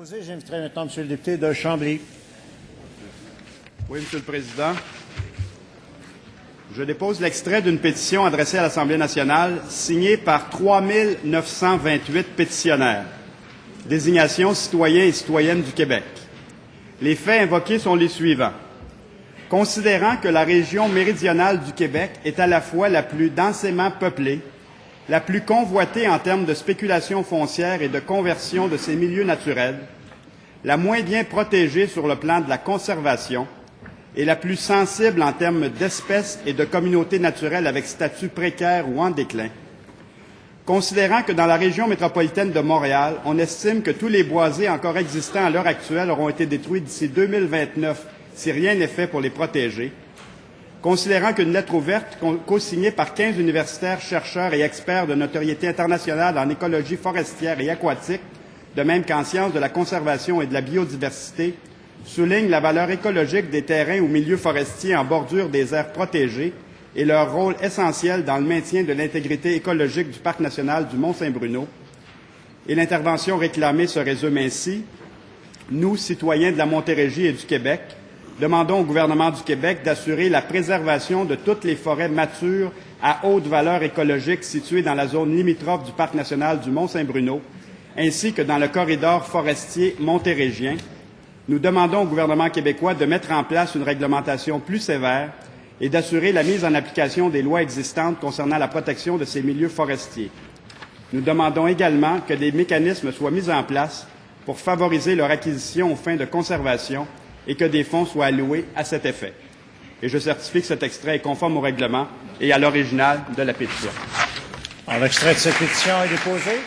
J'inviterai maintenant M. le député de Chambly. Oui, Monsieur le Président. Je dépose l'extrait d'une pétition adressée à l'Assemblée nationale signée par 3 928 pétitionnaires. Désignation citoyens et citoyennes du Québec. Les faits invoqués sont les suivants. Considérant que la région méridionale du Québec est à la fois la plus densément peuplée, la plus convoitée en termes de spéculation foncière et de conversion de ses milieux naturels, la moins bien protégée sur le plan de la conservation et la plus sensible en termes d'espèces et de communautés naturelles avec statut précaire ou en déclin. Considérant que dans la région métropolitaine de Montréal, on estime que tous les boisés encore existants à l'heure actuelle auront été détruits d'ici 2029 si rien n'est fait pour les protéger. Considérant qu'une lettre ouverte co-signée par 15 universitaires, chercheurs et experts de notoriété internationale en écologie forestière et aquatique, de même qu'en sciences de la conservation et de la biodiversité, souligne la valeur écologique des terrains ou milieux forestiers en bordure des aires protégées et leur rôle essentiel dans le maintien de l'intégrité écologique du Parc national du Mont-Saint-Bruno. Et l'intervention réclamée se résume ainsi. Nous, citoyens de la Montérégie et du Québec, demandons au gouvernement du Québec d'assurer la préservation de toutes les forêts matures à haute valeur écologique situées dans la zone limitrophe du Parc national du Mont-Saint-Bruno, ainsi que dans le corridor forestier montérégien. Nous demandons au gouvernement québécois de mettre en place une réglementation plus sévère et d'assurer la mise en application des lois existantes concernant la protection de ces milieux forestiers. Nous demandons également que des mécanismes soient mis en place pour favoriser leur acquisition aux fins de conservation et que des fonds soient alloués à cet effet. Et je certifie que cet extrait est conforme au règlement et à l'original de la pétition. L'extrait de cette pétition est déposé.